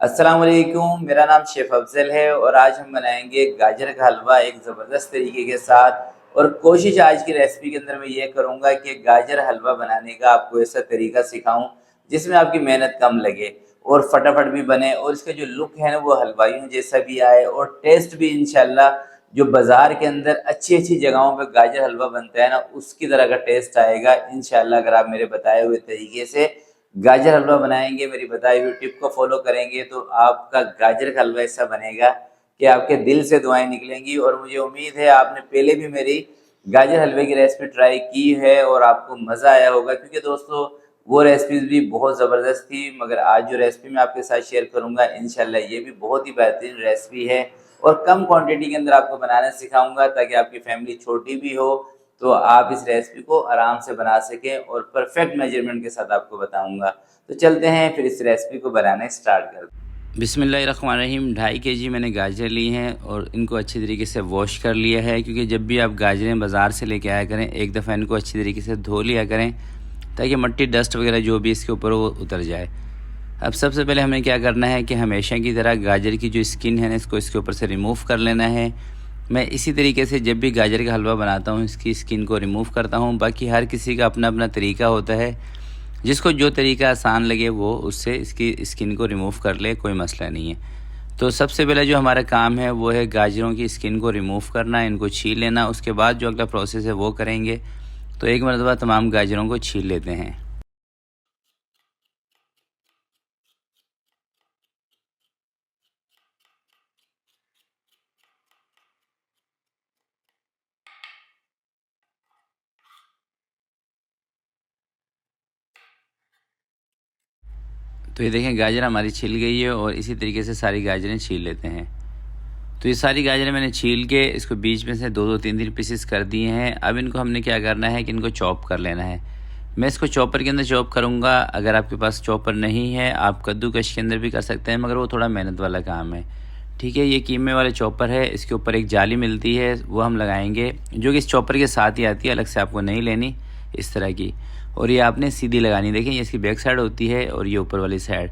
अस्सलाम वालेकुम, मेरा नाम शेफ़ अफ़ज़ल है और आज हम बनाएंगे गाजर का हलवा एक ज़बरदस्त तरीके के साथ। और कोशिश आज की रेसिपी के अंदर मैं ये करूँगा कि गाजर हलवा बनाने का आपको ऐसा तरीका सिखाऊँ जिसमें आपकी मेहनत कम लगे और फटाफट भी बने और इसका जो लुक है ना वो हलवाइयों जैसा भी आए और टेस्ट भी इंशाल्लाह जो बाज़ार के अंदर अच्छी-अच्छी जगहों पे गाजर हलवा बनता है ना उसकी तरह का टेस्ट आएगा इंशाल्लाह। अगर आप मेरे बताए हुए तरीके से गाजर हलवा बनाएँगे, मेरी बताई हुई टिप को फ़ॉलो करेंगे तो आपका गाजर का हलवा ऐसा बनेगा कि आपके दिल से दुआएँ निकलेंगी। और मुझे उम्मीद है आपने पहले भी मेरी गाजर हलवे की रेसिपी ट्राई की है और आपको मज़ा आया होगा, क्योंकि दोस्तों वो रेसिपीज़ भी बहुत ज़बरदस्त थी। मगर आज जो रेसिपी मैं आपके साथ शेयर करूँगा इंशाल्लाह ये भी बहुत ही बेहतरीन रेसिपी है और कम क्वांटिटी के अंदर आपको बनाना सिखाऊँगा ताकि आपकी फैमिली छोटी भी हो तो आप इस रेसिपी को आराम से बना सकें और परफेक्ट मेजरमेंट के साथ आपको बताऊंगा। तो चलते हैं फिर इस रेसिपी को बनाना स्टार्ट करते हैं। बिस्मिल्लाहिर्रहमानिर्रहीम। 2.5 kg मैंने गाजर ली हैं और इनको अच्छी तरीके से वॉश कर लिया है, क्योंकि जब भी आप गाजरें बाज़ार से लेके आया करें एक दफ़ा इनको अच्छी तरीके से धो लिया करें ताकि मिट्टी डस्ट वगैरह जो भी इसके ऊपर वो उतर जाए। अब सबसे पहले हमें क्या करना है कि हमेशा की तरह गाजर की जो स्किन है ना इसको इसके ऊपर से रिमूव कर लेना है। मैं इसी तरीके से जब भी गाजर का हलवा बनाता हूँ इसकी स्किन को रिमूव करता हूँ। बाकी हर किसी का अपना अपना तरीका होता है, जिसको जो तरीका आसान लगे वो उससे इसकी स्किन को रिमूव कर ले, कोई मसला नहीं है। तो सबसे पहले जो हमारा काम है वो है गाजरों की स्किन को रिमूव करना, इनको छील लेना। उसके बाद जो अगला प्रोसेस है वो करेंगे। तो एक मरतबा तमाम गाजरों को छील लेते हैं। तो ये देखें गाजर हमारी छिल गई है और इसी तरीके से सारी गाजरें छील लेते हैं। तो ये सारी गाजरें मैंने छील के इसको बीच में से दो दो तीन तीन पीसेस कर दिए हैं। अब इनको हमने क्या करना है कि इनको चॉप कर लेना है। मैं इसको चॉपर के अंदर चॉप करूँगा। अगर आपके पास चॉपर नहीं है आप कद्दूकश के अंदर भी कर सकते हैं, मगर वो थोड़ा मेहनत वाला काम है। ठीक है, ये कीमे वाले चॉपर है, इसके ऊपर एक जाली मिलती है वो हम लगाएंगे, जो कि इस चॉपर के साथ ही आती है, अलग से आपको नहीं लेनी इस तरह की। और ये आपने सीधी लगानी। देखें ये इसकी बैक साइड होती है और ये ऊपर वाली साइड।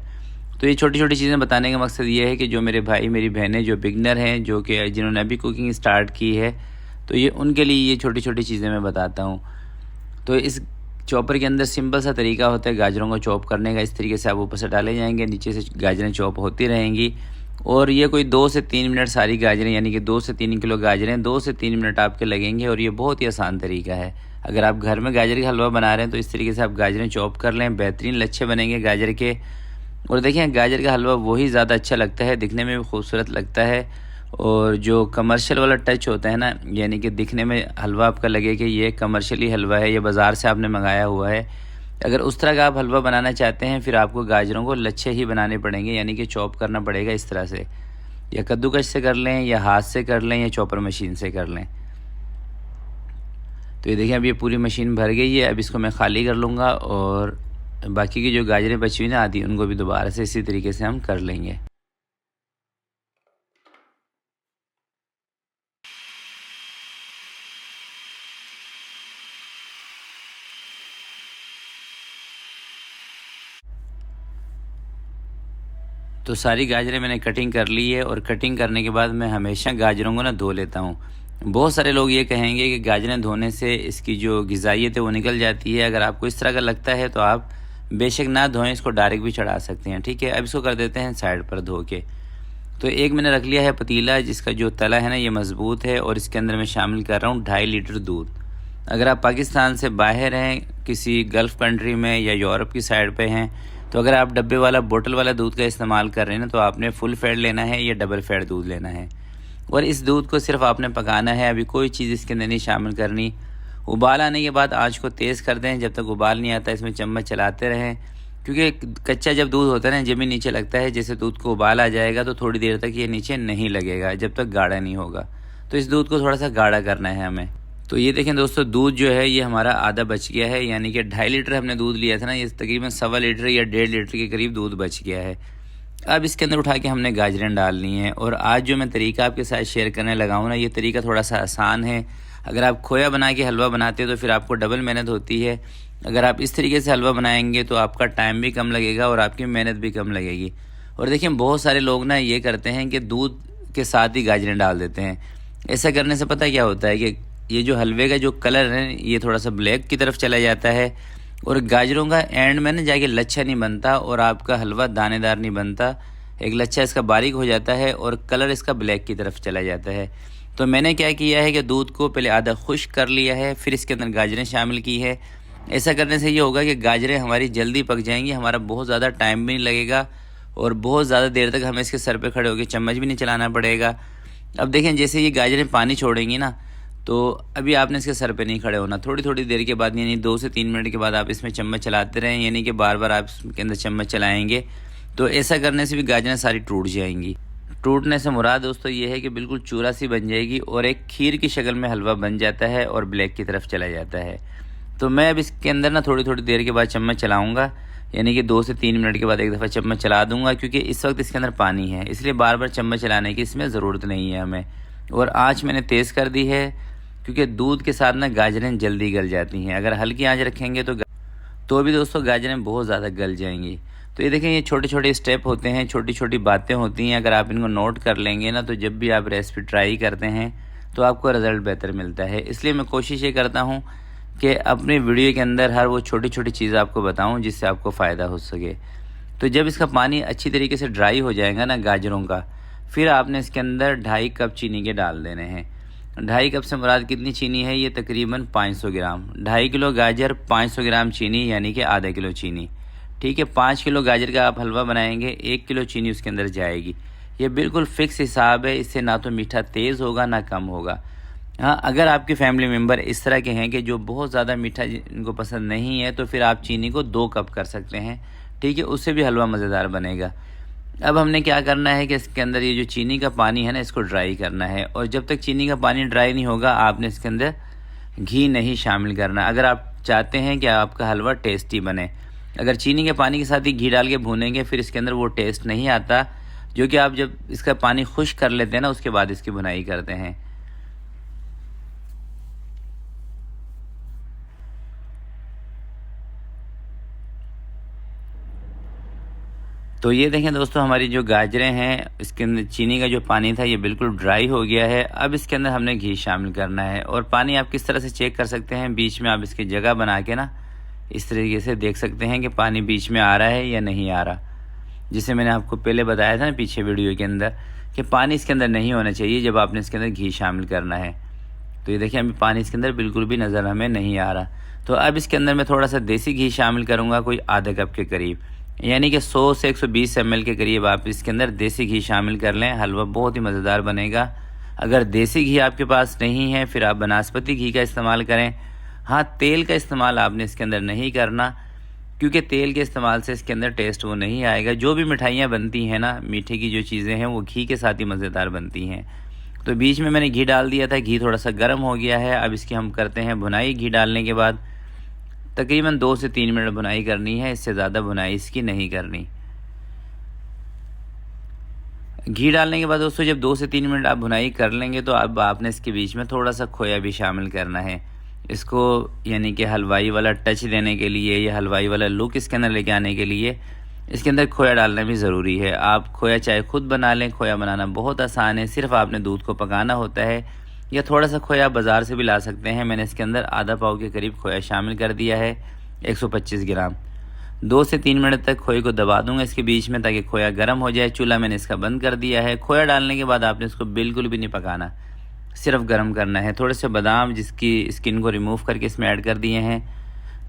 तो ये छोटी छोटी चीज़ें बताने का मकसद ये है कि जो मेरे भाई मेरी बहनें जो बिगनर हैं, जो कि जिन्होंने अभी कुकिंग स्टार्ट की है, तो ये उनके लिए ये छोटी छोटी चीज़ें मैं बताता हूँ। तो इस चॉपर के अंदर सिंपल सा तरीका होता है गाजरों को चॉप करने का। इस तरीके से आप ऊपर से डाले जाएंगे, नीचे से गाजरें चॉप होती रहेंगी। और ये कोई 2 से 3 मिनट सारी गाजरें, यानी कि 2 से 3 किलो गाजरें 2 से 3 मिनट आपके लगेंगे। और ये बहुत ही आसान तरीका है। अगर आप घर में गाजर का हलवा बना रहे हैं तो इस तरीके से आप गाजरें चॉप कर लें, बेहतरीन लच्छे बनेंगे गाजर के। और देखें गाजर का हलवा वही ज़्यादा अच्छा लगता है, दिखने में भी खूबसूरत लगता है। और जो कमर्शियल वाला टच होता है ना, यानी कि दिखने में हलवा आपका लगे कि ये कमर्शियली हलवा है, ये बाज़ार से आपने मंगाया हुआ है। अगर उस तरह का आप हलवा बनाना चाहते हैं फिर आपको गाजरों को लच्छे ही बनाने पड़ेंगे, यानी कि चॉप करना पड़ेगा इस तरह से। या कद्दूकश से कर लें, या हाथ से कर लें, या चॉपर मशीन से कर लें। तो ये देखें अब ये पूरी मशीन भर गई है। अब इसको मैं ख़ाली कर लूँगा और बाकी की जो गाजरें बची हुई ना आधी, उनको भी दोबारा से इसी तरीके से हम कर लेंगे। तो सारी गाजरें मैंने कटिंग कर ली है और कटिंग करने के बाद मैं हमेशा गाजरों को ना धो लेता हूँ। बहुत सारे लोग ये कहेंगे कि गाजरें धोने से इसकी जो ग़िज़ाइयत है वो निकल जाती है। अगर आपको इस तरह का लगता है तो आप बेशक ना धोएं, इसको डायरेक्ट भी चढ़ा सकते हैं। ठीक है, अब इसको कर देते हैं साइड पर धो के। तो एक मैंने रख लिया है पतीला, जिसका जो तला है ना ये मज़बूत है, और इसके अंदर मैं शामिल कर रहा हूँ 2.5 लीटर दूध। अगर आप पाकिस्तान से बाहर हैं, किसी गल्फ़ कंट्री में या यूरोप की साइड पे हैं, तो अगर आप डब्बे वाला बोतल वाला दूध का इस्तेमाल कर रहे हैं ना, तो आपने फुल फैट लेना है या डबल फैट दूध लेना है। और इस दूध को सिर्फ आपने पकाना है, अभी कोई चीज़ इसके अंदर नहीं शामिल करनी। उबाल आने के बाद आँच को तेज़ कर दें। जब तक उबाल नहीं आता इसमें चम्मच चलाते रहें, क्योंकि कच्चा जब दूध होता है ना जब भी नीचे लगता है, जैसे दूध को उबाल आ जाएगा तो थोड़ी देर तक ये नीचे नहीं लगेगा जब तक गाढ़ा नहीं होगा। तो इस दूध को थोड़ा सा गाढ़ा करना है हमें। तो ये देखें दोस्तों, दूध जो है ये हमारा आधा बच गया है, यानी कि 2.5 लीटर हमने दूध लिया था ना, ये तकरीबन 1.25 लीटर या 1.5 लीटर के करीब दूध बच गया है। अब इसके अंदर उठा के हमने गाजरें डालनी है। और आज जो मैं तरीका आपके साथ शेयर करने लगा हूँ ना, ये तरीका थोड़ा सा आसान है। अगर आप खोया बना के हलवा बनाते हो तो फिर आपको डबल मेहनत होती है। अगर आप इस तरीके से हलवा बनाएंगे तो आपका टाइम भी कम लगेगा और आपकी मेहनत भी कम लगेगी। और देखिए बहुत सारे लोग ना ये करते हैं कि दूध के साथ ही गाजरें डाल देते हैं। ऐसा करने से पता क्या होता है कि ये जो हलवे का जो कलर है ये थोड़ा सा ब्लैक की तरफ चला जाता है और गाजरों का एंड में ना जाके लच्छा नहीं बनता और आपका हलवा दानेदार नहीं बनता। एक लच्छा इसका बारीक हो जाता है और कलर इसका ब्लैक की तरफ चला जाता है। तो मैंने क्या किया है कि दूध को पहले आधा खुश्क कर लिया है, फिर इसके अंदर गाजरें शामिल की है। ऐसा करने से ये होगा कि गाजरें हमारी जल्दी पक जाएंगी, हमारा बहुत ज़्यादा टाइम भी नहीं लगेगा और बहुत ज़्यादा देर तक हमें इसके सर पे खड़े होकर चम्मच भी नहीं चलाना पड़ेगा। अब देखें जैसे ये गाजरें पानी छोड़ेंगी ना, तो अभी आपने इसके सर पे नहीं खड़े होना, थोड़ी थोड़ी देर के बाद यानी 2 से 3 मिनट के बाद आप इसमें चम्मच चलाते रहें, यानी कि बार बार आप इसके अंदर चम्मच चलाएँगे। तो ऐसा करने से भी गाजरें सारी टूट जाएंगी। टूटने से मुराद दोस्तों ये है कि बिल्कुल चूरा सी बन जाएगी और एक खीर की शक्ल में हलवा बन जाता है और ब्लैक की तरफ चला जाता है। तो मैं अब इसके अंदर ना थोड़ी थोड़ी देर के बाद चम्मच चलाऊंगा, यानी कि 2 से 3 मिनट के बाद एक दफ़ा चम्मच चला दूंगा, क्योंकि इस वक्त इसके अंदर पानी है, इसलिए बार बार चम्मच चलाने की इसमें ज़रूरत नहीं है हमें। और आँच मैंने तेज़ कर दी है क्योंकि दूध के साथ ना गाजरें जल्दी गल जाती हैं। अगर हल्की आँच रखेंगे तो भी दोस्तों गाजरें बहुत ज़्यादा गल जाएंगी। तो ये देखें, ये छोटे छोटे स्टेप होते हैं, छोटी छोटी बातें होती हैं। अगर आप इनको नोट कर लेंगे ना, तो जब भी आप रेसिपी ट्राई करते हैं तो आपको रिज़ल्ट बेहतर मिलता है। इसलिए मैं कोशिश ये करता हूँ कि अपने वीडियो के अंदर हर वो छोटी छोटी चीज़ आपको बताऊँ जिससे आपको फ़ायदा हो सके। तो जब इसका पानी अच्छी तरीके से ड्राई हो जाएगा ना गाजरों का, फिर आपने इसके अंदर 2.5 कप चीनी के डाल देने हैं। 2.5 कप से मुराद कितनी चीनी है, ये तकरीबन 500 ग्राम। 2.5 किलो गाजर, 500 ग्राम चीनी, यानी कि आधा किलो चीनी। ठीक है, 5 किलो गाजर का आप हलवा बनाएंगे, 1 किलो चीनी उसके अंदर जाएगी। ये बिल्कुल फ़िक्स हिसाब है, इससे ना तो मीठा तेज़ होगा ना कम होगा। हाँ, अगर आपके फैमिली मेम्बर इस तरह के हैं कि जो बहुत ज़्यादा मीठा इनको पसंद नहीं है, तो फिर आप चीनी को 2 कप कर सकते हैं। ठीक है, उससे भी हलवा मज़ेदार बनेगा। अब हमने क्या करना है कि इसके अंदर ये जो चीनी का पानी है ना, इसको ड्राई करना है। और जब तक चीनी का पानी ड्राई नहीं होगा, आपने इसके अंदर घी नहीं शामिल करना, अगर आप चाहते हैं कि आपका हलवा टेस्टी बने। अगर चीनी के पानी के साथ ही घी डाल के भूनेंगे, फिर इसके अंदर वो टेस्ट नहीं आता जो कि आप जब इसका पानी खुश्क कर लेते हैं ना, उसके बाद इसकी भुनाई करते हैं। तो ये देखें दोस्तों, हमारी जो गाजरें हैं, इसके अंदर चीनी का जो पानी था ये बिल्कुल ड्राई हो गया है। अब इसके अंदर हमने घी शामिल करना है। और पानी आप किस तरह से चेक कर सकते हैं, बीच में आप इसकी जगह बना के ना इस तरीके से देख सकते हैं कि पानी बीच में आ रहा है या नहीं आ रहा। जिसे मैंने आपको पहले बताया था ना पीछे वीडियो के अंदर, कि पानी इसके अंदर नहीं होना चाहिए जब आपने इसके अंदर घी शामिल करना है। तो ये देखिए, अभी पानी इसके अंदर बिल्कुल भी नज़र हमें नहीं आ रहा। तो अब इसके अंदर मैं थोड़ा सा देसी घी शामिल करूँगा, कोई आधा कप के करीब, यानी कि 100 से 120 ml के करीब आप इसके अंदर देसी घी शामिल कर लें। हलवा बहुत ही मज़ेदार बनेगा। अगर देसी घी आपके पास नहीं है, फिर आप बनास्पति घी का इस्तेमाल करें। हाँ, तेल का इस्तेमाल आपने इसके अंदर नहीं करना, क्योंकि तेल के इस्तेमाल से इसके अंदर टेस्ट वो नहीं आएगा। जो भी मिठाइयाँ बनती हैं ना, मीठे की जो चीज़ें हैं, वो घी के साथ ही मज़ेदार बनती हैं। तो बीच में मैंने घी डाल दिया था, घी थोड़ा सा गर्म हो गया है। अब इसकी हम करते हैं भुनाई। घी डालने के बाद तकरीबन 2 से 3 मिनट भुनाई करनी है, इससे ज़्यादा भुनाई इसकी नहीं करनी। घी डालने के बाद दोस्तों जब 2 से 3 मिनट आप भुनाई कर लेंगे, तो अब आपने इसके बीच में थोड़ा सा खोया भी शामिल करना है, इसको यानी कि हलवाई वाला टच देने के लिए या हलवाई वाला लुक इसके अंदर लेके आने के लिए इसके अंदर खोया डालना भी ज़रूरी है। आप खोया चाहे खुद बना लें, खोया बनाना बहुत आसान है, सिर्फ आपने दूध को पकाना होता है, या थोड़ा सा खोया बाज़ार से भी ला सकते हैं। मैंने इसके अंदर आधा पाव के करीब खोया शामिल कर दिया है, 125 ग्राम। 2 से 3 मिनट तक खोए को दबा दूंगा इसके बीच में, ताकि खोया गर्म हो जाए। चूल्हा मैंने इसका बंद कर दिया है। खोया डालने के बाद आपने इसको बिल्कुल भी नहीं पकाना, सिर्फ गर्म करना है। थोड़े से बादाम जिसकी स्किन को रिमूव करके इसमें ऐड कर दिए हैं।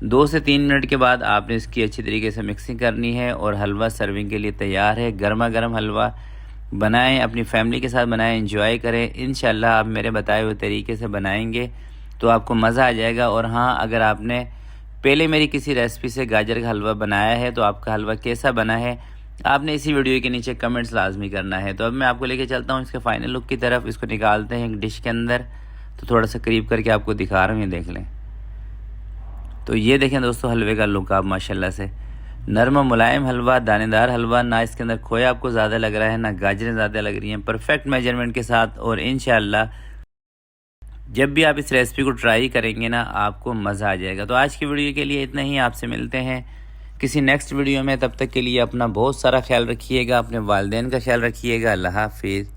2 से 3 मिनट के बाद आपने इसकी अच्छी तरीके से मिक्सिंग करनी है और हलवा सर्विंग के लिए तैयार है। गर्मा गर्म हलवा बनाएं, अपनी फैमिली के साथ बनाएं, एंजॉय करें। इंशाल्लाह आप मेरे बताए हुए तरीके से बनाएंगे तो आपको मज़ा आ जाएगा। और हाँ, अगर आपने पहले मेरी किसी रेसिपी से गाजर का हलवा बनाया है तो आपका हलवा कैसा बना है, आपने इसी वीडियो के नीचे कमेंट्स लाजमी करना है। तो अब मैं आपको लेके चलता हूँ इसके फाइनल लुक की तरफ। इसको निकालते हैं एक डिश के अंदर, तो थोड़ा सा करीब करके आपको दिखा रहा हूँ, ये देख लें। तो ये देखें दोस्तों, हलवे का लुक आप माशाल्लाह से, नरम मुलायम हलवा, दानेदार हलवा, ना इसके अंदर खोया आपको ज़्यादा लग रहा है ना गाजरें ज़्यादा लग रही हैं, परफेक्ट मेजरमेंट के साथ। और इंशाल्लाह जब भी आप इस रेसिपी को ट्राई करेंगे ना, आपको मज़ा आ जाएगा। तो आज की वीडियो के लिए इतना ही, आपसे मिलते हैं किसी नेक्स्ट वीडियो में। तब तक के लिए अपना बहुत सारा ख्याल रखिएगा, अपने वालिदैन का ख्याल रखिएगा। अल्लाह हाफिज़।